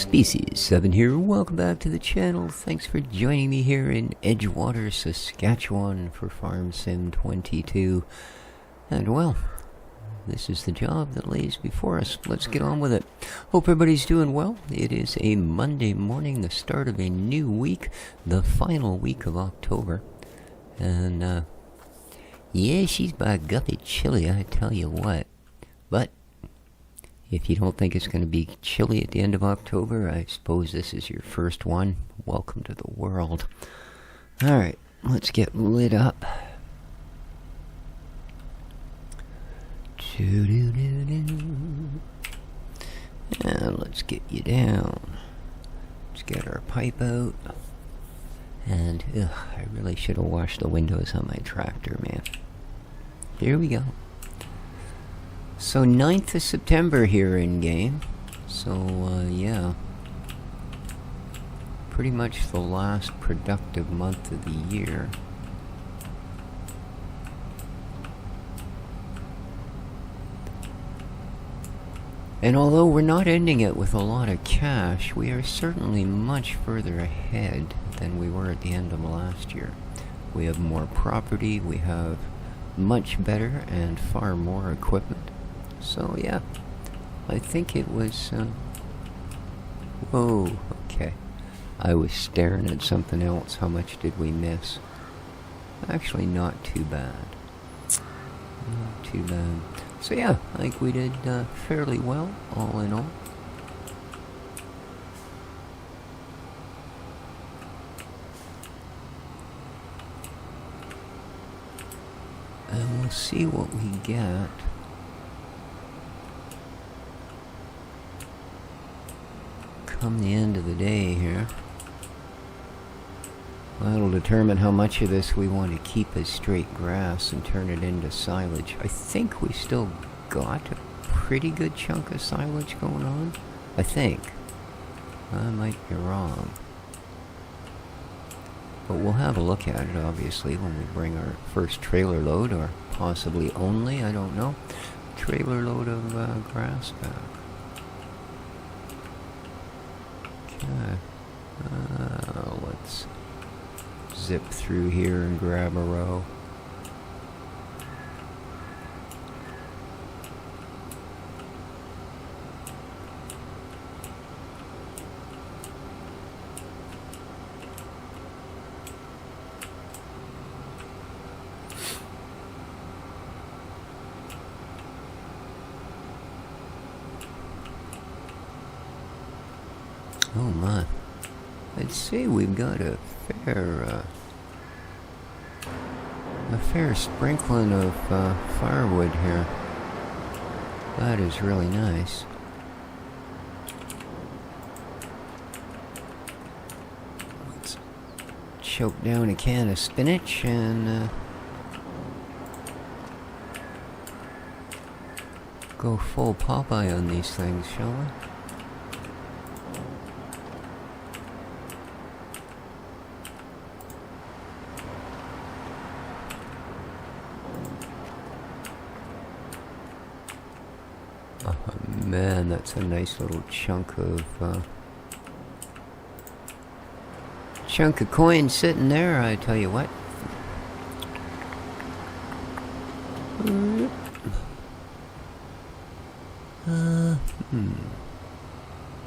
Species7 here, welcome back to the channel. Thanks for joining me here in Edgewater, Saskatchewan for Farm Sim 22. And well, this is the job that lays before us. Let's get on with it. Hope everybody's doing well. It is a Monday morning, the start of a new week, the final week of October. And yeah, she's by guppy chilly, I tell you what. But if you don't think it's going to be chilly at the end of October, I suppose this is your first one. Welcome to the world. Alright, let's get lit up. And let's get you down. Let's get our pipe out. And, I really should have washed the windows on my tractor, man. Here we go. So 9th of September here in game. So yeah, pretty much the last productive month of the year. And although we're not ending it with a lot of cash, we are certainly much further ahead than we were at the end of last year. We have more property, we have much better and far more equipment. So yeah, I think it was, whoa, okay. I was staring at something else. How much did we miss? Actually, not too bad. Not too bad. So yeah, I think we did fairly well, all in all. And we'll see what we get. Come the end of the day here. That'll determine how much of this we want to keep as straight grass and turn it into silage. I think we still got a pretty good chunk of silage going on. I think. I might be wrong. But we'll have a look at it, obviously, when we bring our first trailer load, or possibly only, I don't know, trailer load of grass back. Okay, let's zip through here and grab a row. Oh my. I'd say we've got a fair sprinkling of firewood here. That is really nice. Let's choke down a can of spinach and go full Popeye on these things, shall we? Man, that's a nice little chunk of coin sitting there, I tell you what.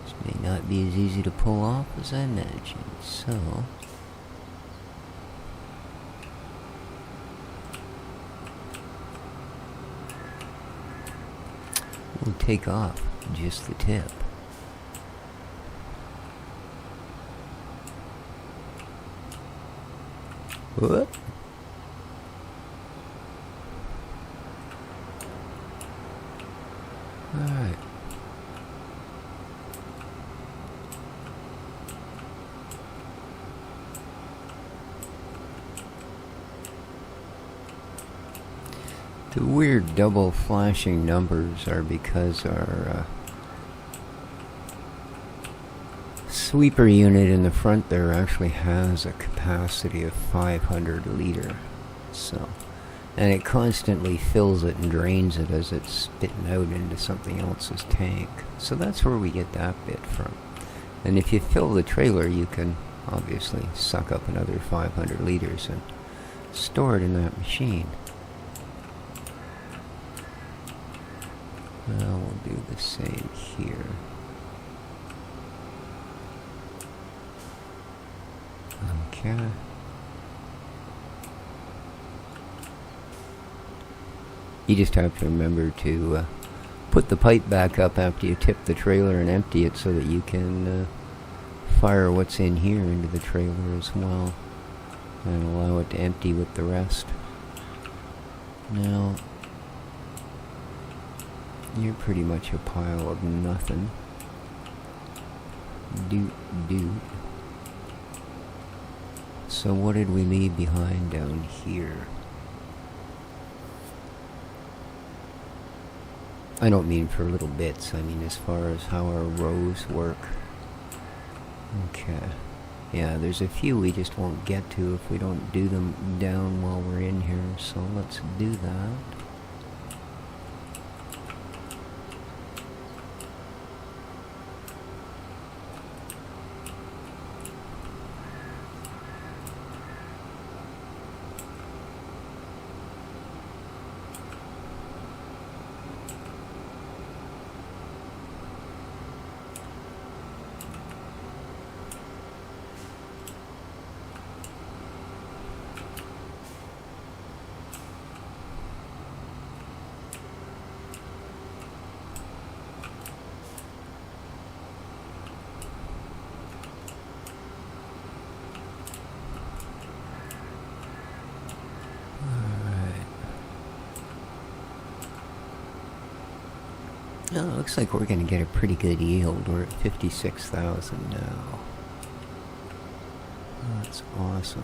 This may not be as easy to pull off as I imagined, so we'll take off just the tip. Whoop. Alright. The weird double flashing numbers are because our sweeper unit in the front there actually has a capacity of 500 liter. So, and it constantly fills it and drains it as it's spitting out into something else's tank. So that's where we get that bit from. And if you fill the trailer, you can obviously suck up another 500 liters and store it in that machine. We'll do the same here. Okay. You just have to remember to put the pipe back up after you tip the trailer and empty it so that you can fire what's in here into the trailer as well and allow it to empty with the rest. Now, you're pretty much a pile of nothing. Doot. So what did we leave behind down here? I don't mean for little bits, I mean as far as how our rows work. Okay. Yeah, there's a few we just won't get to if we don't do them down while we're in here, so let's do that. Oh, it looks like we're going to get a pretty good yield. We're at 56,000 now. That's awesome.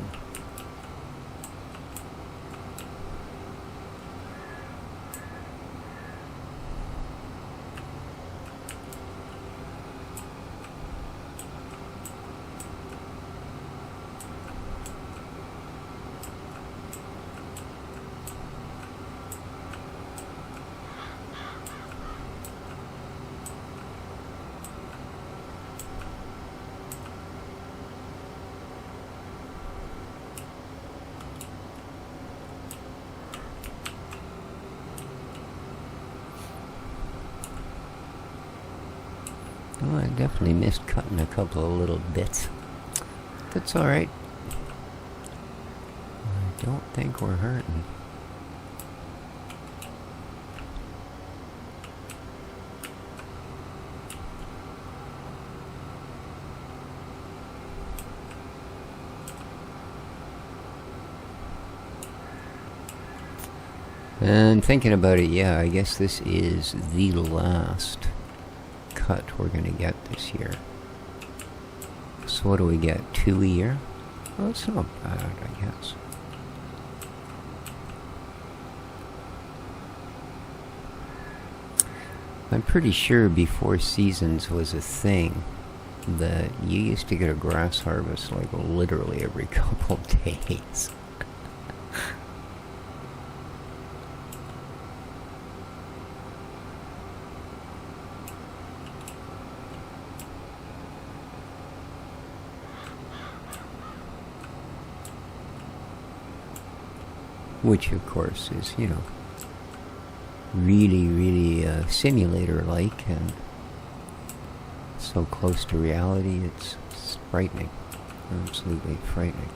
Oh, I definitely missed cutting a couple of little bits. That's alright. I don't think we're hurting. And thinking about it, yeah, I guess this is the last cut we're going to get this year. So what do we get? 2 a year? Well, it's not bad, I guess. I'm pretty sure before seasons was a thing that you used to get a grass harvest like literally every couple days. Which, of course, is, you know, really simulator-like and so close to reality, it's frightening. Absolutely frightening.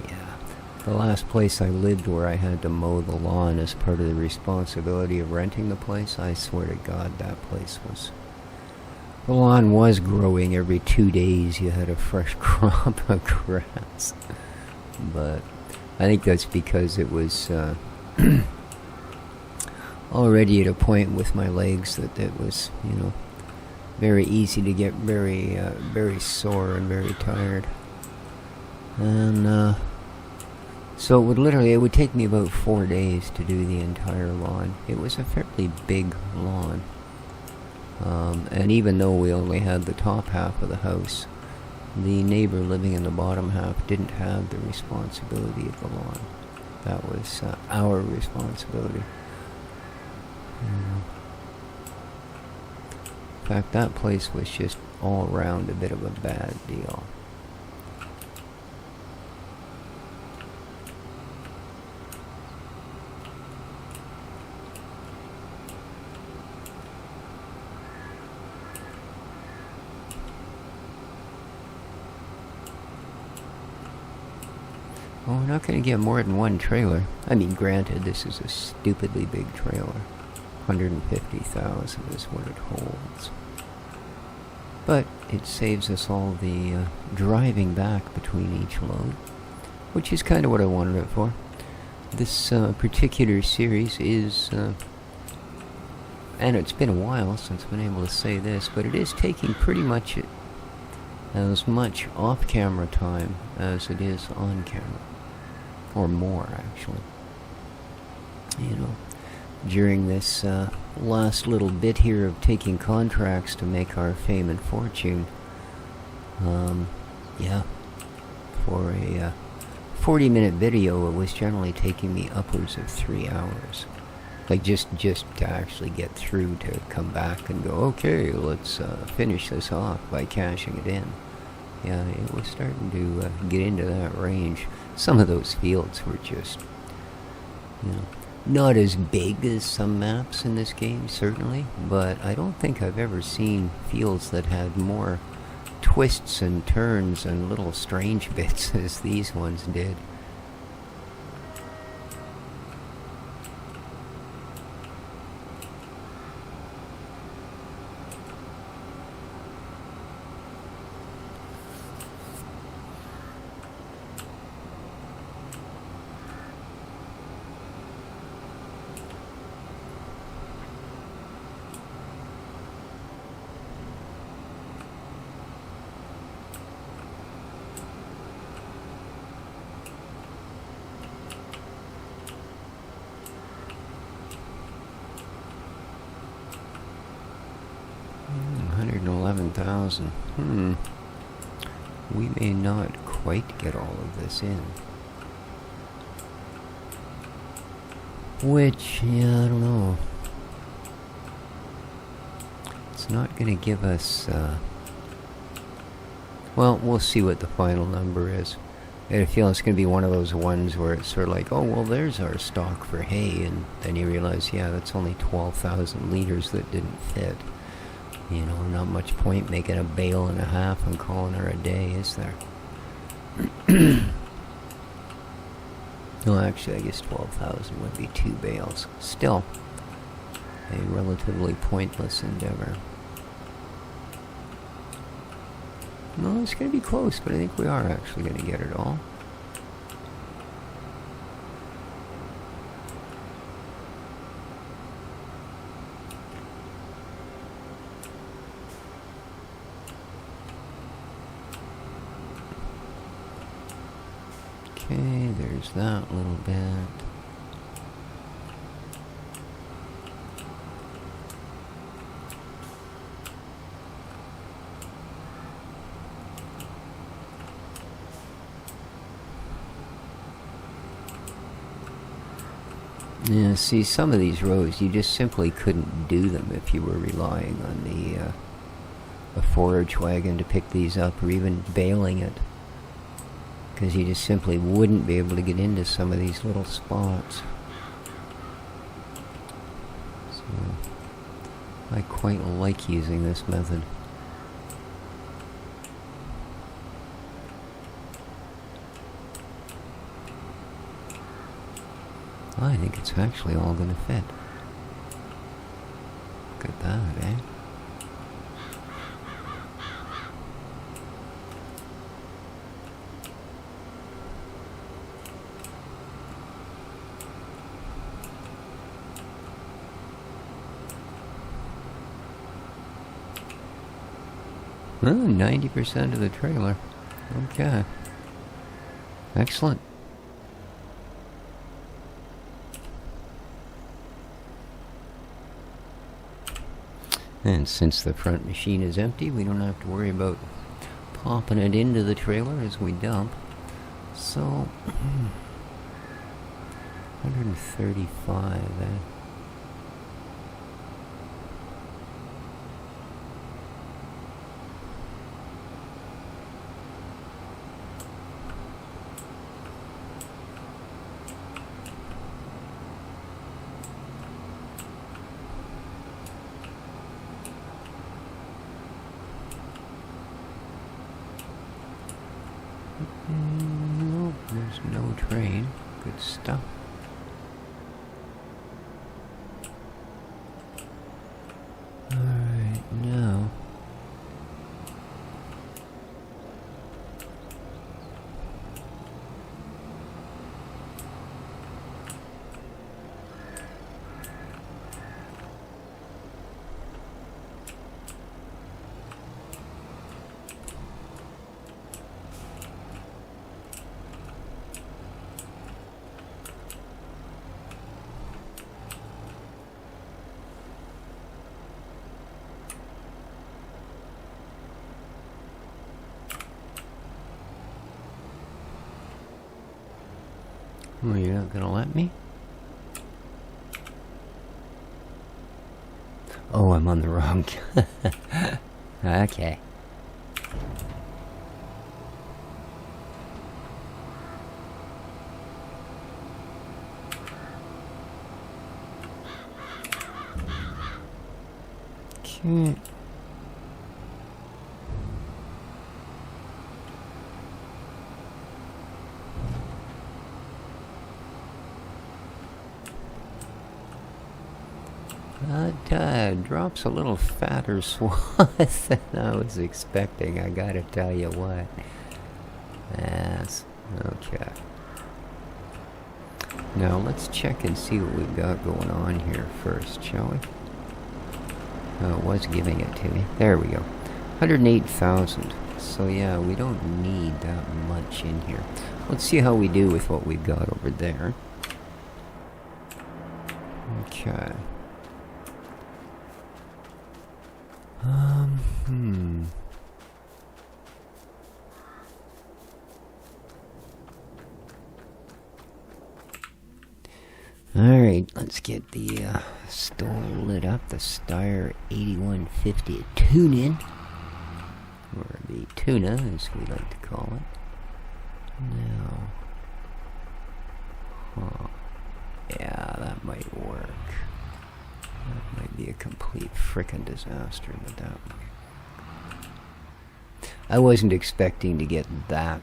Yeah. The last place I lived where I had to mow the lawn as part of the responsibility of renting the place, I swear to God, that place was... The lawn was growing every 2 days. You had a fresh crop of grass. But... I think that's because it was already at a point with my legs that it was, you know, very easy to get very sore and very tired. And so it would take me about 4 days to do the entire lawn. It was a fairly big lawn. And even though we only had the top half of the house, the neighbor living in the bottom half didn't have the responsibility of the lawn. That was our responsibility. In fact, that place was just all around a bit of a bad deal. Well, we're not going to get more than one trailer. I mean, granted, this is a stupidly big trailer. 150,000 is what it holds. But it saves us all the driving back between each load, which is kind of what I wanted it for. This particular series is, and it's been a while since I've been able to say this, but it is taking pretty much as much off-camera time as it is on-camera. Or more, actually. You know, during this last little bit here of taking contracts to make our fame and fortune, yeah, for a 40-minute video, it was generally taking me upwards of 3 hours. Like, just to actually get through to come back and go, okay, let's finish this off by cashing it in. Yeah, it was starting to get into that range. Some of those fields were just, you know, not as big as some maps in this game, certainly, but I don't think I've ever seen fields that had more twists and turns and little strange bits as these ones did. We may not quite get all of this in. Which, yeah, I don't know. It's not going to give us, well, we'll see what the final number is. I feel it's going to be one of those ones where it's sort of like, oh, well, there's our stock for hay, and then you realize, yeah, that's only 12,000 liters that didn't fit. You know, not much point making a bale and a half and calling her a day, is there? No, actually, I guess 12,000 would be 2 bales. Still, a relatively pointless endeavor. No, it's going to be close, but I think we are actually going to get it all. Okay, there's that little bit. Yeah, see, some of these rows, you just simply couldn't do them if you were relying on a forage wagon to pick these up, or even baling it. Because you just simply wouldn't be able to get into some of these little spots. So, I quite like using this method. I think it's actually all going to fit. Look at that, eh? Oh, 90% of the trailer. Okay. Excellent. And since the front machine is empty, we don't have to worry about popping it into the trailer as we dump. So, 135, train. Good stuff. Alright, now... Oh, you're not gonna let me? Oh, I'm on the wrong... Okay. Okay. That drops a little fatter swath than I was expecting, I gotta tell you what. Yes, okay. Now let's check and see what we've got going on here first, shall we? Oh, it was giving it to me. There we go. 108,000. So yeah, we don't need that much in here. Let's see how we do with what we've got over there. Okay. Alright, let's get the store lit up. The Steyr 8150 tune-in. Or the tuna, as we like to call it. Now. Huh. Yeah, that might work. That might be a complete frickin' disaster, but that might. I wasn't expecting to get that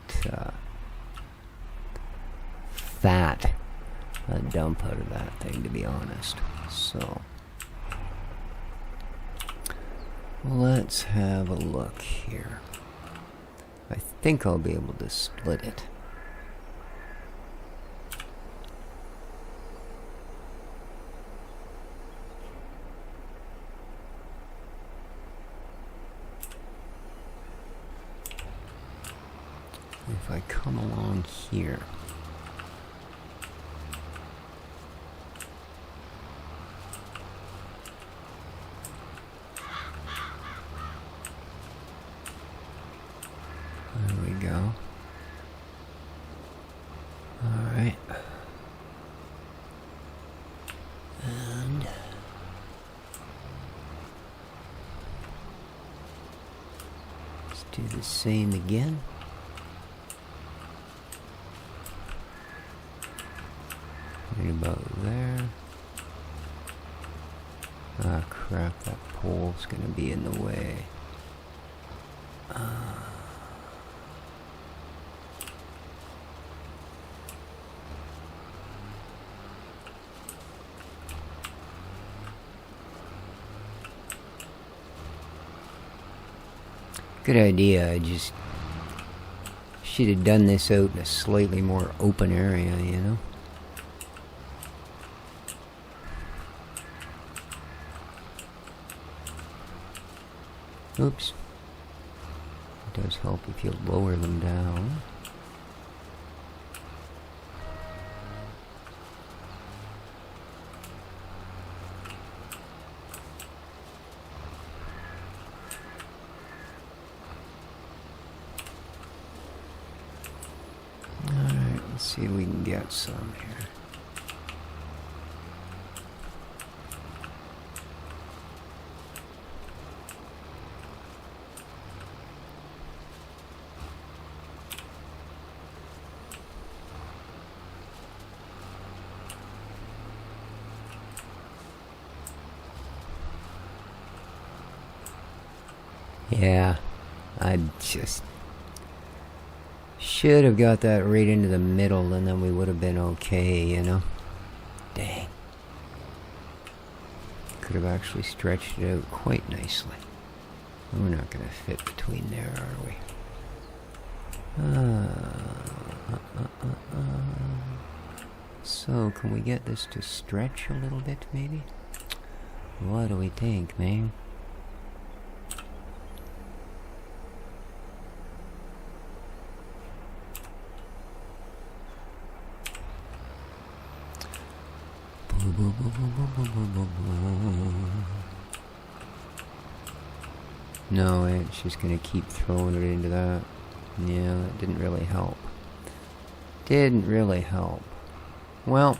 fat a dump out of that thing, to be honest. So let's have a look here. I think I'll be able to split it. If I come along here. There we go. Alright. And let's do the same again. Right about there. Ah, crap, that pole's gonna be in the way. Good idea, I just should have done this out in a slightly more open area, you know? Oops. It does help if you lower them down. Alright, let's see if we can get some here. Yeah, I just Should have got that right into the middle, and then we would have been okay, you know? Dang. Could have actually stretched it out quite nicely. We're not going to fit between there, are we? So, can we get this to stretch a little bit, maybe? What do we think, man? No, it's just gonna keep throwing it into that. Yeah, that didn't really help. Didn't really help. Well,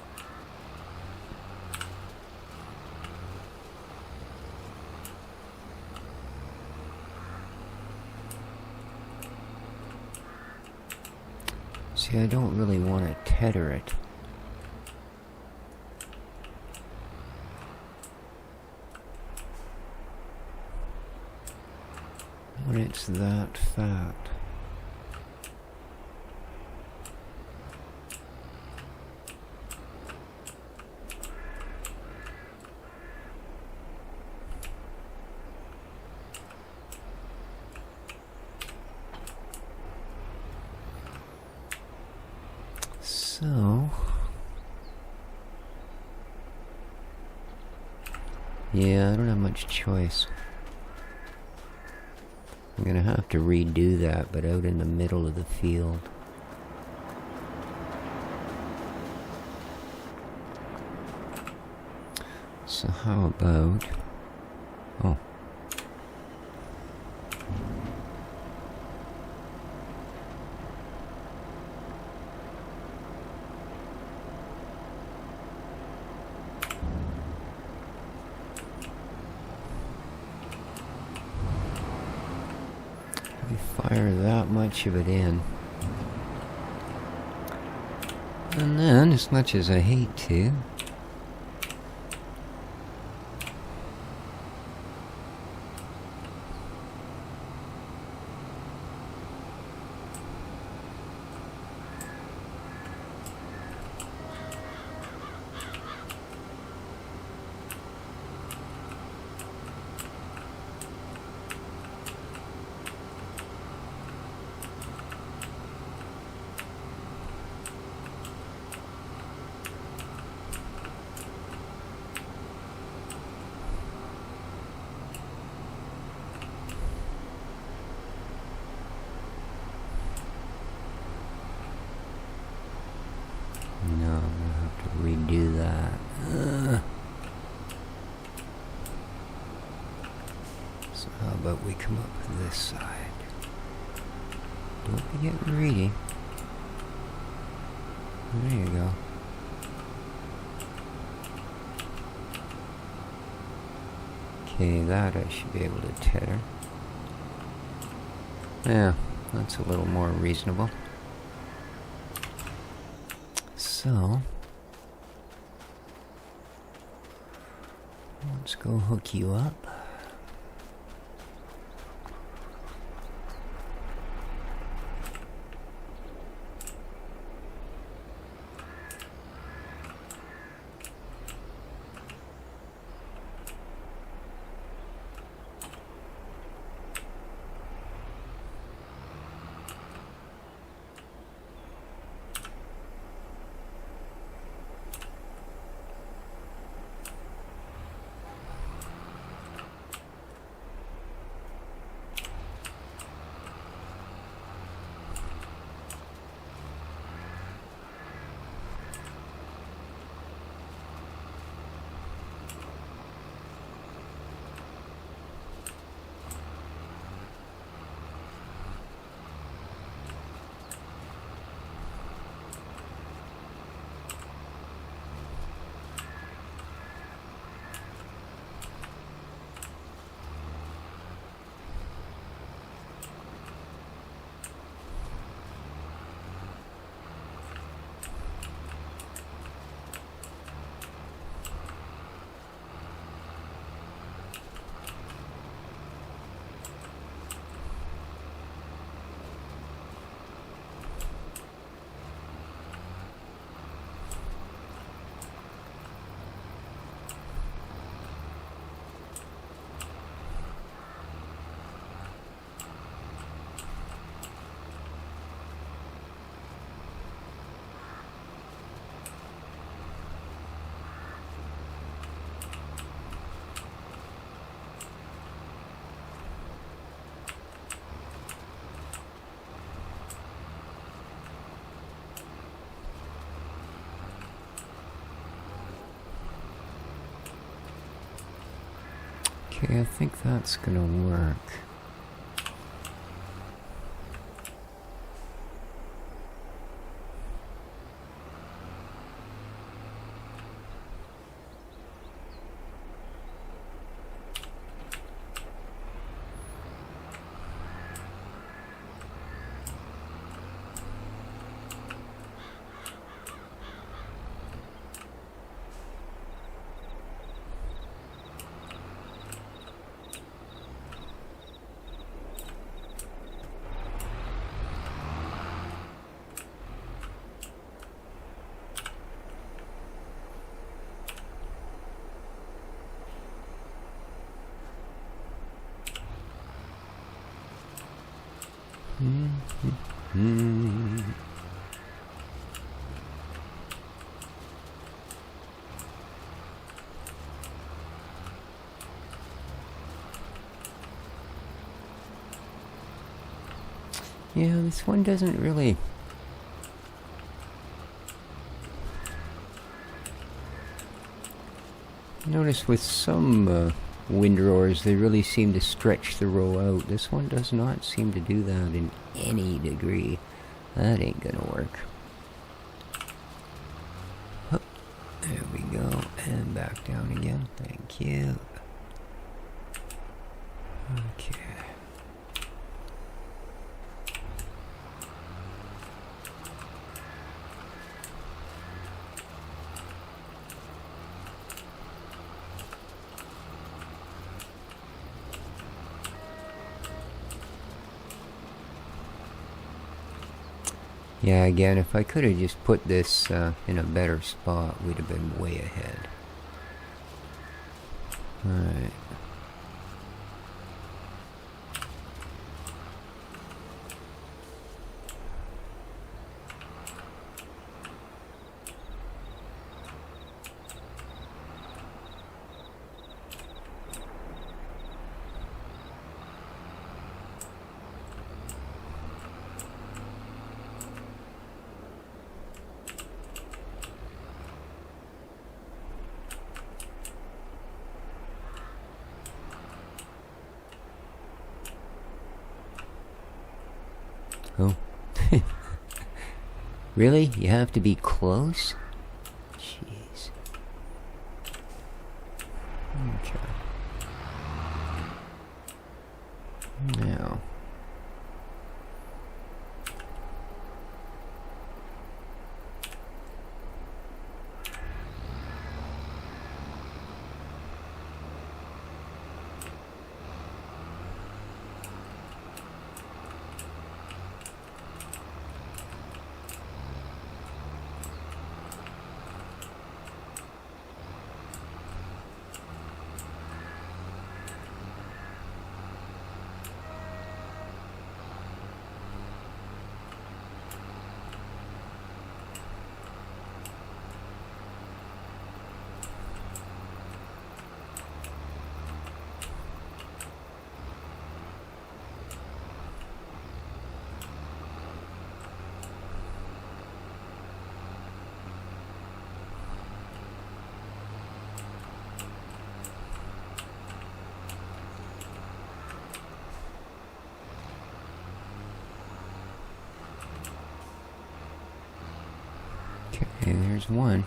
see, I don't really want to tether it. When it's that fat. So, yeah, I don't have much choice. I'm gonna have to redo that, but out in the middle of the field. So how about... Oh. We fire that much of it in. And then, as much as I hate to, no, I'm gonna have to redo that. So how about we come up this side? Don't be getting greedy. There you go. Okay, that I should be able to tether. Yeah, that's a little more reasonable. So, let's go hook you up. Okay, I think that's gonna work. Yeah, this one doesn't really... Notice with some windrowers, they really seem to stretch the row out. This one does not seem to do that in any degree. That ain't gonna work. Hup. There we go. And back down again. Thank you. Okay. Yeah, again, if I could have just put this in a better spot, we'd have been way ahead. Alright. Oh. Really? You have to be close? Jeez. Okay. Now. Okay, there's one.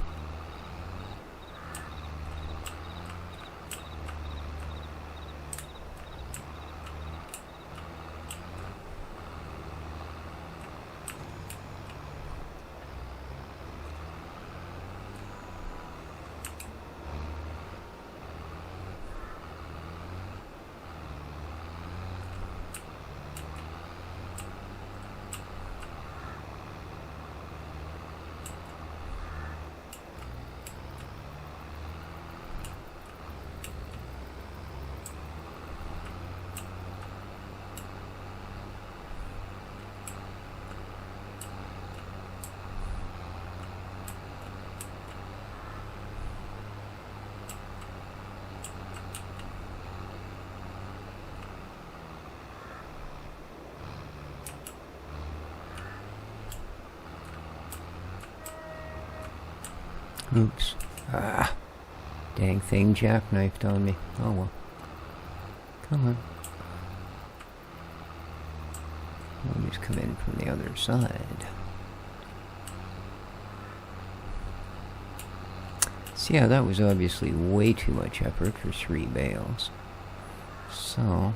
Oops. Ah. Dang thing jackknifed on me. Oh well. Come on. We'll just come in from the other side. See how that was obviously way too much effort for 3 bales. So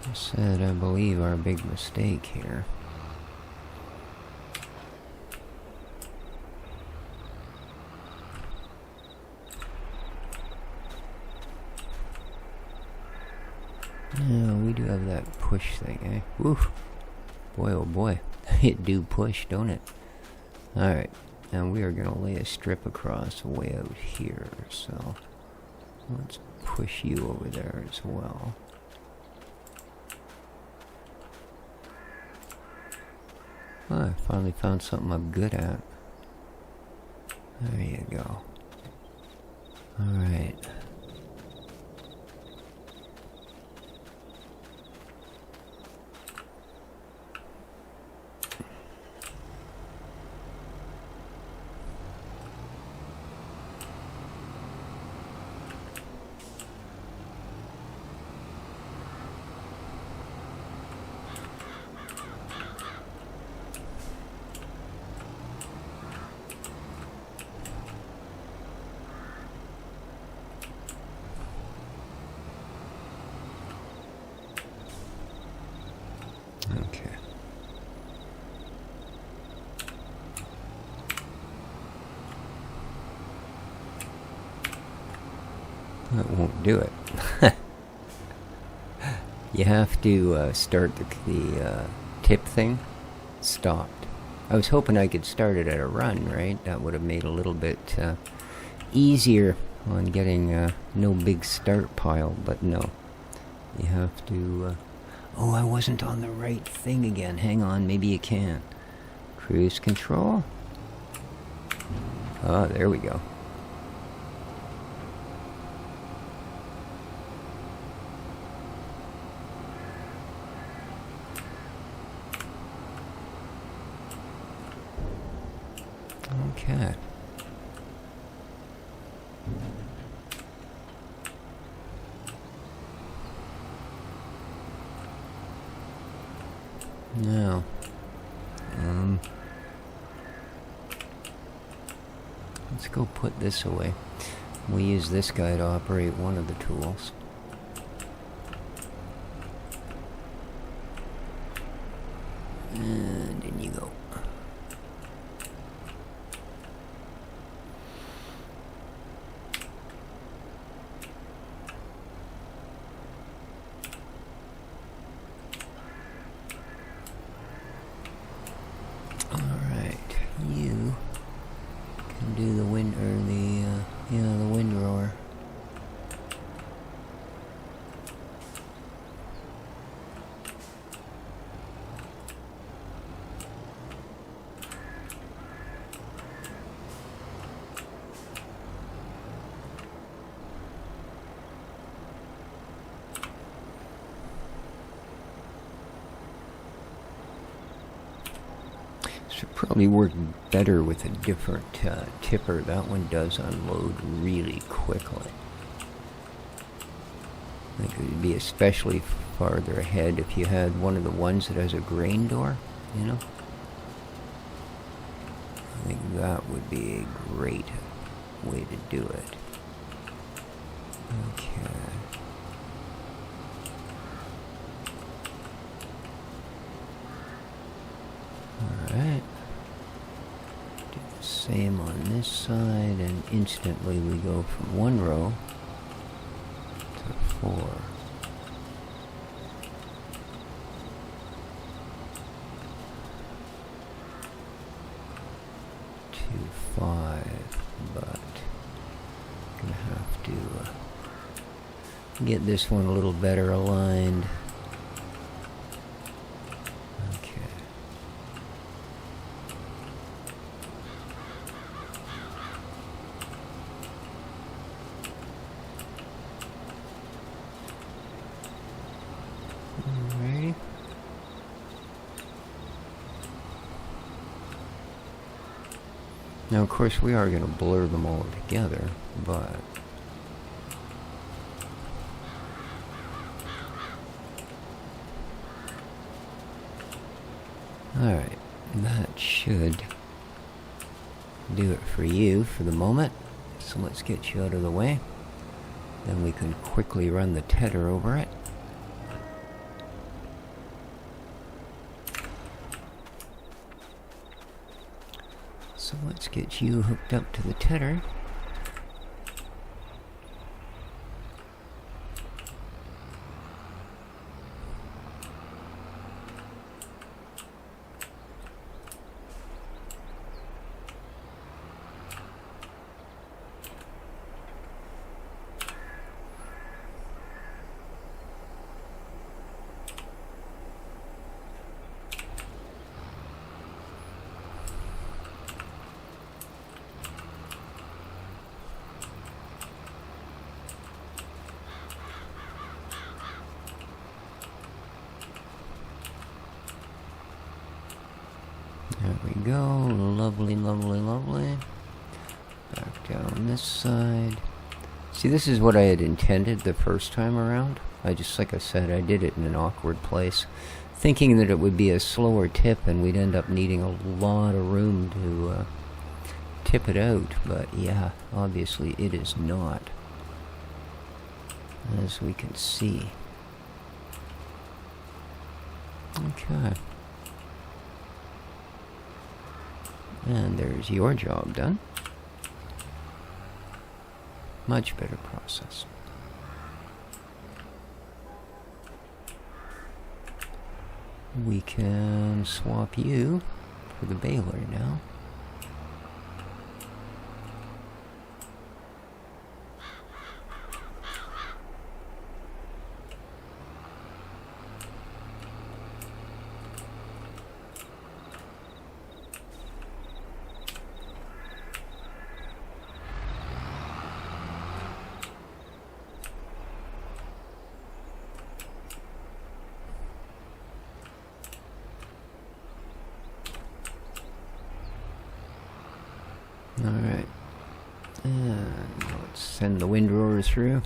this is, I believe, our big mistake here. Yeah, we do have that push thing, eh? Woof. Boy, oh boy. It do push, don't it? Alright. Now we are going to lay a strip across way out here. So let's push you over there as well. Oh, I finally found something I'm good at. There you go. Alright. Okay. That won't do it. You have to start the tip thing. Stopped. I was hoping I could start it at a run, right? That would have made it a little bit easier on getting no big start pile, but no. You have to... oh, I wasn't on the right thing again. Hang on, maybe you can. Cruise control. Oh, there we go. Okay. Now, let's go put this away. We use this guy to operate one of the tools. And in you go. The wind rower. Should probably work better with a different tipper. That one does unload really quickly. I think it would be especially farther ahead if you had one of the ones that has a grain door, you know? I think that would be a great way to do it. Okay. Alright. Do the same on this side, and instantly we go from 1 row to 4. To 5, but gonna have to get this one a little better aligned. Now, of course, we are going to blur them all together, but... Alright, that should do it for you for the moment. So let's get you out of the way. Then we can quickly run the tether over it. So let's get you hooked up to the tether. There we go. Lovely, lovely, lovely. Back down this side. See, this is what I had intended the first time around. Like I said, I did it in an awkward place, thinking that it would be a slower tip and we'd end up needing a lot of room to tip it out. But yeah, obviously it is not, as we can see. Okay. And there's your job done. Much better process. We can swap you for the baler now. Alright, and let's send the windrower through.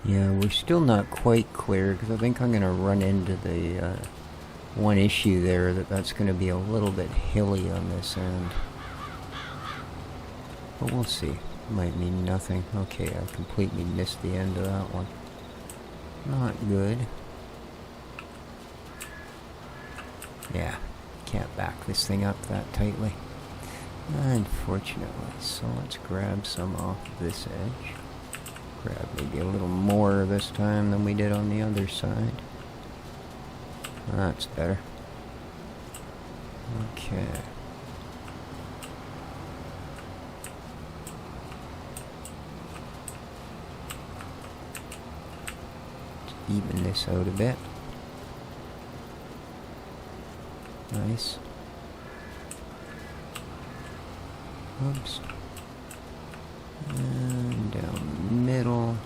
Yeah, we're still not quite clear, because I think I'm going to run into the one issue there, that's going to be a little bit hilly on this end. But we'll see. Might mean nothing. Okay, I completely missed the end of that one. Not good. Yeah, can't back this thing up that tightly, unfortunately. So let's grab some off this edge. Grab maybe a little more this time than we did on the other side. That's better. Okay. Let's even this out a bit. Nice. Oops. And down the middle.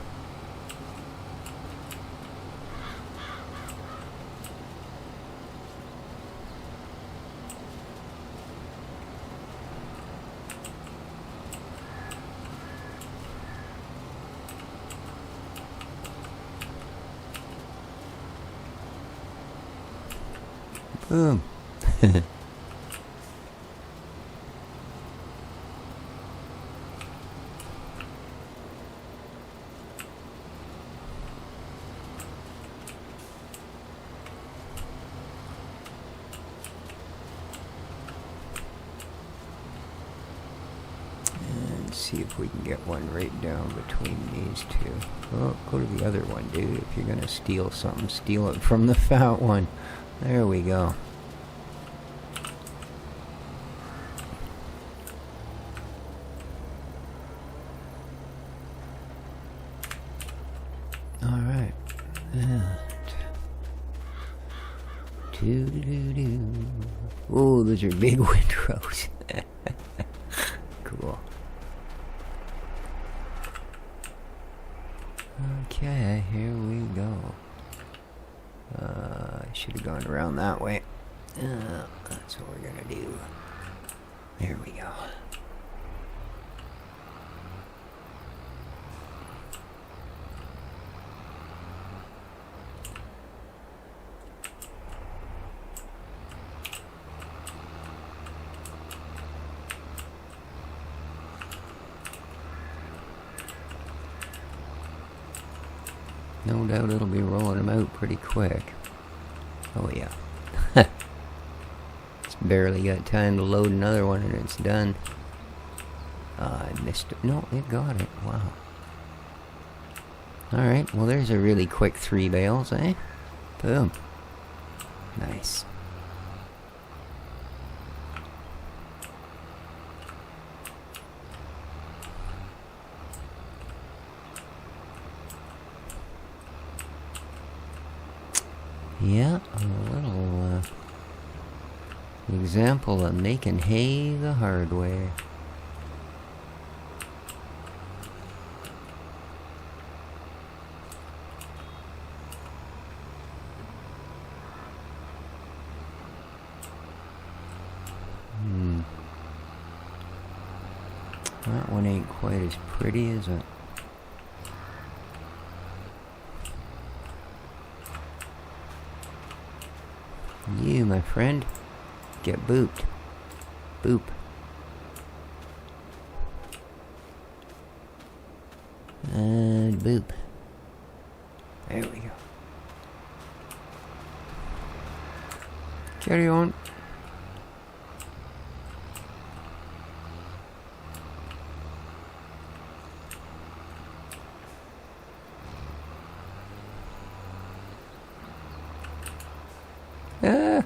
Boom. See if we can get one right down between these two. Oh, go to the other one, dude. If you're gonna steal something, steal it from the fat one. There we go. Oh, those are big windrows. Cool. Okay, here we go. I should have gone around that way. That's what we're gonna do. There we go. No doubt it'll be rolling them out pretty quick. Oh yeah. It's barely got time to load another one and it's done. I missed it. No, it got it. Wow. Alright, well there's a really quick 3 bales, eh? Boom. Nice. Yeah, a little example of making hay the hard way. That one ain't quite as pretty, is it? You, my friend, get booped. Boop. And boop. There we go. Carry on. Ah.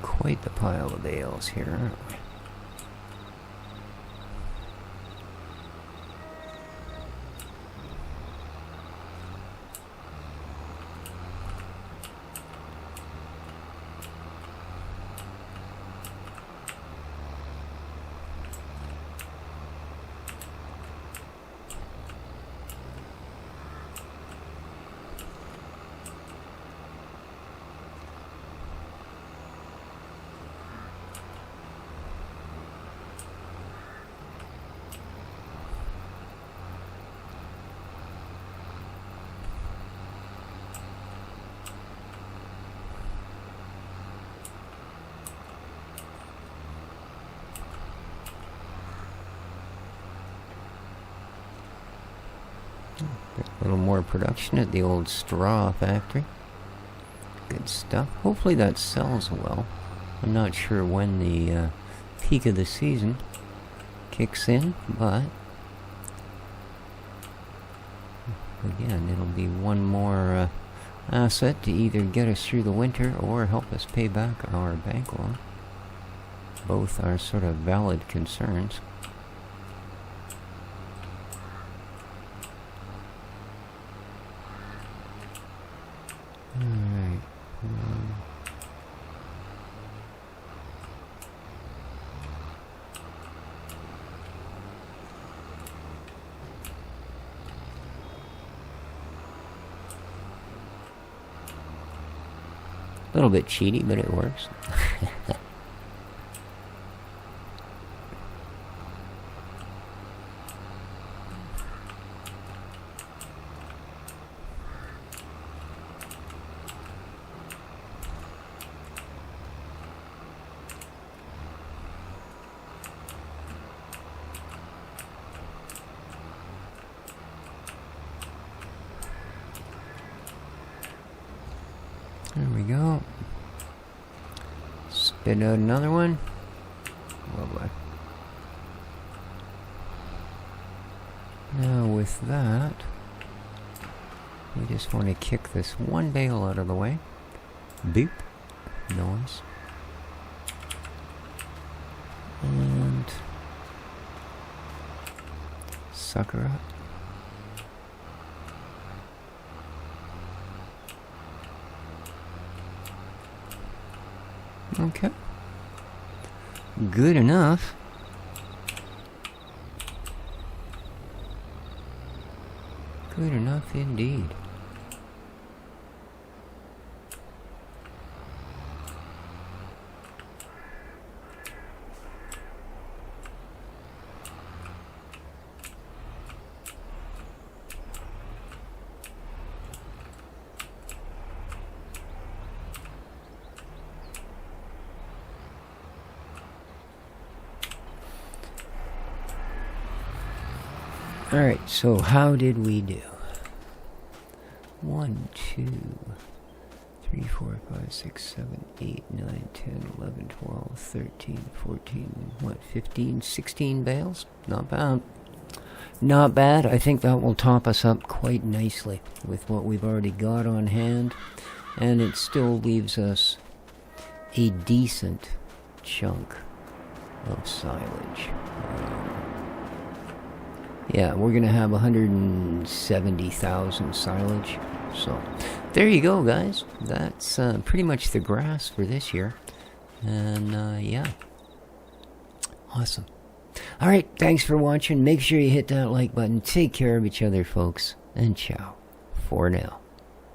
Quite the pile of bales here, aren't we? A little more production at the old straw factory. Good stuff. Hopefully that sells well. I'm not sure when the peak of the season kicks in, but again, it'll be one more asset to either get us through the winter or help us pay back our bank loan. Both are sort of valid concerns. Alright. A little bit cheaty, but it works. There we go. Spit out another one. Lovely. Now with that, we just want to kick this one bale out of the way. Boop. Noise. And sucker up. Okay. Good enough. Good enough indeed. Alright, so how did we do? 1, 2, 3, 4, 5, 6, 7, 8, 9, 10, 11, 12, 13, 14, what, 15, 16 bales? Not bad. Not bad. I think that will top us up quite nicely with what we've already got on hand. And it still leaves us a decent chunk of silage. Yeah, we're going to have 170,000 silage. So, there you go, guys. That's pretty much the grass for this year. And, yeah. Awesome. Alright, thanks for watching. Make sure you hit that like button. Take care of each other, folks. And ciao for now.